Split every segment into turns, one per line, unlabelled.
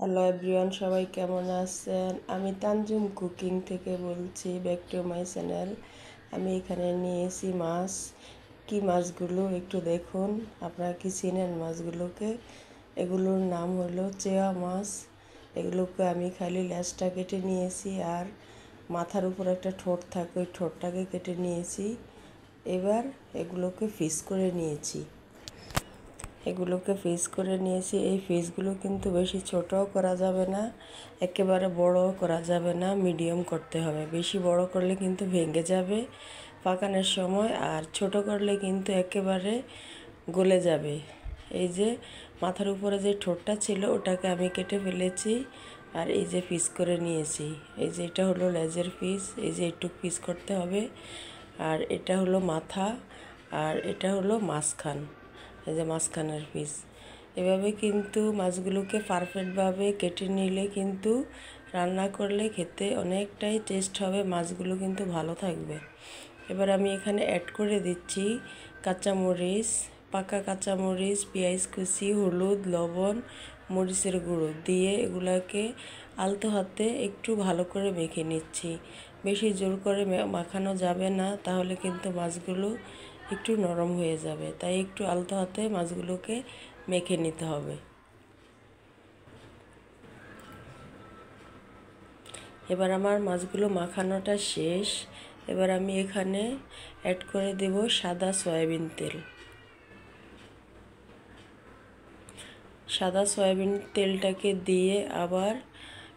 Hello everyone, সবাই কেমন আছেন? আমি তানজুম কুকিং থেকে বলছি, ব্যাক টু মাই চ্যানেল। আমি এখানে নিয়েছি মাছ। কি মাছগুলো একটু দেখুন। আপনারা কি চেনেন মাছগুলোকে? এগুলোর নাম হলো চেয়া মাছ। এগুলোকে আমি খালি লেজটা কেটে নিয়েছি, আর মাথার উপর একটা ঠোঁট থাকে, ওই ঠোঁটটাকে কেটে নিয়েছি। এবার এগুলোকে ফিস করে নিয়েছি। এই পিসগুলো কিন্তু বেশি ছোটও করা যাবে না, একেবারে বড়ও করা যাবে না, মিডিয়াম করতে হবে। বেশি বড় করলে কিন্তু ভেঙে যাবে পাকানোর সময়, আর ছোট করলে কিন্তু একেবারে গলে যাবে। এই যে মাথার উপরে যে ঠোঁটটা ছিল ওটাকে আমি কেটে ফেলেছি, আর এই যে পিস করে নিয়েছি। এই যে এটা হলো লেজের পিস, এই যে একটু পিস করতে হবে। আর এটা হলো মাথা, আর এটা হলো মাঝখান, এই যে মাঝখানের পিস। এভাবে কিন্তু মাছগুলোকে পারফেক্টভাবে কেটে নিলে কিন্তু রান্না করলে খেতে অনেকটাই টেস্ট হবে, মাছগুলো কিন্তু ভালো থাকবে। এবার আমি এখানে অ্যাড করে দিচ্ছি কাঁচামরিচ, পাকা কাঁচামরিচ, পেঁয়াজ কুচি, হলুদ, লবণ, মরিচের গুঁড়ো দিয়ে এগুলাকে আলতো হাতে একটু ভালো করে মেখে নিচ্ছি। বেশি জোর করে মাখানো যাবে না, তাহলে কিন্তু মাছগুলো একটু নরম হয়ে যাবে। তাই একটু আলতো হাতে মাছগুলোকে মেখে নিতে হবে। এবার আমার মাছগুলো মাখানোটা শেষ। এবার আমি এখানে অ্যাড করে দেব সাদা সয়াবিন তেল। সাদা সয়াবিন তেলটাকে দিয়ে আবার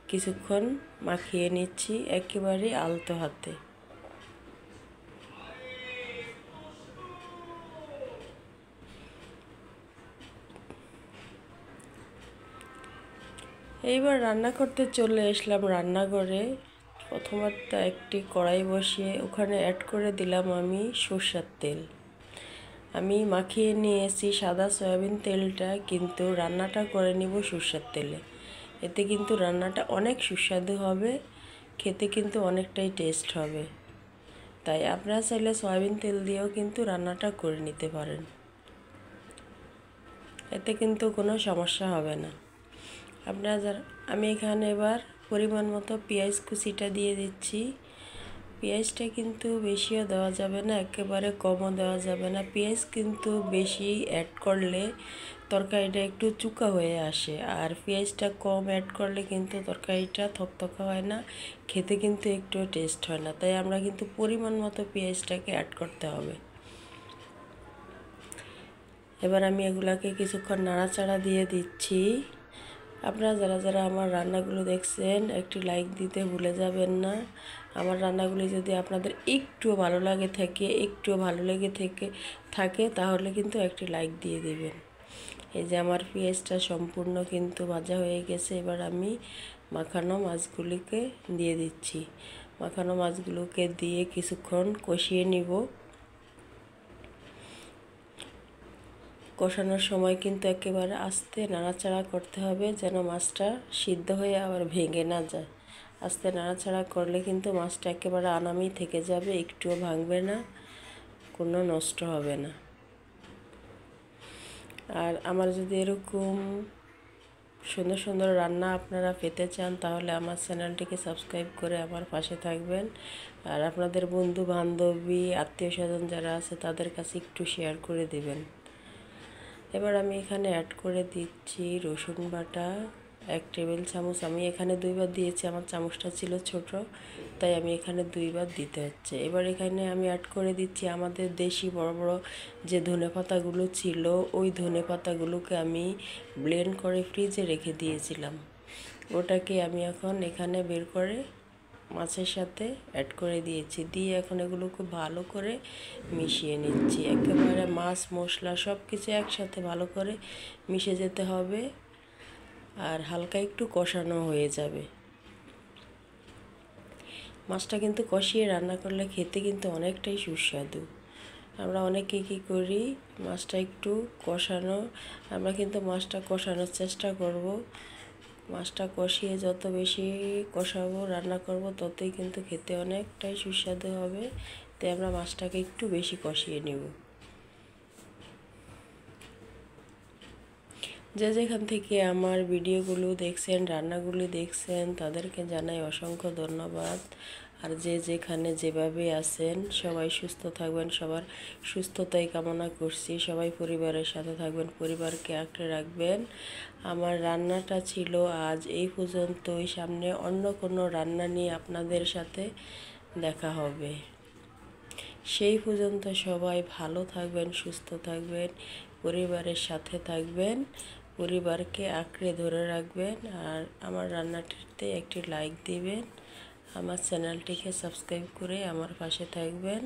কিছুক্ষণ মাখিয়ে নিচ্ছি একেবারে আলতো হাতে। এইবার রান্না করতে চলে আসলাম রান্নাঘরে। প্রথমত একটি কড়াই বসিয়ে ওখানে অ্যাড করে দিলাম আমি সরষের তেল। আমি মাখিয়ে নিয়েছি সাদা সয়াবিন তেলটা, কিন্তু রান্নাটা করে নিব সরষের তেলে। এতে কিন্তু রান্নাটা অনেক সুস্বাদু হবে, খেতে কিন্তু অনেকটাই টেস্ট হবে। তাই আপনারা চাইলে সয়াবিন তেল দিয়েও কিন্তু রান্নাটা করে নিতে পারেন, এতে কিন্তু কোনো সমস্যা হবে না। আমি এখানে এবার পরিমাণ মতো পেঁয়াজ কুচিটা দিয়ে দিচ্ছি। পেঁয়াজটা কিন্তু বেশিও দেওয়া যাবে না, একেবারে কমও দেওয়া যাবে না। পেঁয়াজ কিন্তু বেশি অ্যাড করলে তরকারিটা একটু চুকা হয়ে আসে, আর পেঁয়াজটা কম অ্যাড করলে কিন্তু তরকারিটা থকথকা হয় না, খেতে কিন্তু একটু টেস্ট হয় না। তাই আমরা কিন্তু পরিমাণ মতো পেঁয়াজটাকে অ্যাড করতে হবে। এবার আমি এগুলাকে কিছুক্ষণ নাড়াচাড়া দিয়ে দিচ্ছি। আপনারা যারা যারা আমার রান্নাগুলো দেখছেন একটি লাইক দিতে ভুলে যাবেন না। আমার রান্নাগুলি যদি আপনাদের একটুও ভালো লেগে থাকে তাহলে কিন্তু একটি লাইক দিয়ে দেবেন। এই যে আমার পেঁয়াজটা সম্পূর্ণ কিন্তু ভাজা হয়ে গেছে। এবার আমি মাখানো মাছগুলিকে দিয়ে দিচ্ছি। মাখানো মাছগুলোকে দিয়ে কিছুক্ষণ কষিয়ে নিব। কষানোর সময় কিন্তু একেবারে আস্তে নাড়াচাড়া করতে হবে, যেন মাছটা সিদ্ধ হয়ে আবার ভেঙে না যায়। আস্তে নাড়াচাড়া করলে কিন্তু মাছটা একেবারে আনামি থেকে যাবে, একটুও ভাঙবে না, কোনো নষ্ট হবে না। আর আমার যদি এরকম সুন্দর সুন্দর রান্না আপনারা পেতে চান, তাহলে আমার চ্যানেলটিকে সাবস্ক্রাইব করে আমার পাশে থাকবেন। আর আপনাদের বন্ধু বান্ধবী আত্মীয় স্বজন যারা আছে তাদের কাছে একটু শেয়ার করে দিবেন। এবার আমি এখানে অ্যাড করে দিচ্ছি রসুন বাটা 1 টেবিল চামচ। আমি এখানে 2বার দিয়েছি, আমার চামচটা ছিল ছোট, তাই আমি এখানে 2বার দিতে হচ্ছে। এবার এখানে আমি অ্যাড করে দিচ্ছি আমাদের দেশি বড় বড় যে ধনেপাতাগুলো ছিল, ওই ধনেপাতাগুলোকে আমি ব্লেন্ড করে ফ্রিজে রেখে দিয়েছিলাম। ওটাকে আমি এখন এখানে বের করে মাছের সাথে অ্যাড করে দিয়েছি, দিয়ে এখন এগুলো খুব ভালো করে মিশিয়ে নিচ্ছি। একেবারে মাছ মশলা সব কিছু একসাথে ভালো করে মিশে যেতে হবে, আর হালকা একটু কষানো হয়ে যাবে। মাছটা কিন্তু কষিয়ে রান্না করলে খেতে কিন্তু অনেকটাই সুস্বাদু। আমরা অনেকে কী করি, মাছটা একটু আমরা কিন্তু মাছটা কষানোর চেষ্টা করব। মাছটা কষিয়ে যত বেশি কষাবো রান্না করব, ততই কিন্তু খেতে অনেকটাই সুস্বাদু হবে। তাই আমরা মাছটাকে একটু বেশি কষিয়ে নেব। যে যেখান থেকে আমার ভিডিওগুলো দেখছেন, রান্নাগুলি দেখছেন, তাদেরকে জানাই অসংখ্য ধন্যবাদ। আর যে যেখানে যেভাবে আছেন সবাই সুস্থ থাকবেন, সবার সুস্থতাই কামনা করছি। সবাই পরিবারের সাথে থাকবেন, পরিবারকে আঁকড়ে রাখবেন। আমার রান্নাটা ছিল আজ এই পর্যন্তই। সামনে অন্য কোনো রান্না নিয়ে আপনাদের সাথে দেখা হবে। সেই পর্যন্ত সবাই ভালো থাকবেন, সুস্থ থাকবেন, পরিবারের সাথে থাকবেন, পরিবারকে আঁকড়ে ধরে রাখবেন। আর আমার রান্নাটিতে একটি লাইক দিবেন, আমার চ্যানেলটিকে সাবস্ক্রাইব করে আমার পাশে থাকবেন।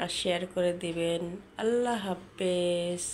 আর শেয়ার করে দিবেন। আল্লাহ হাফেজ।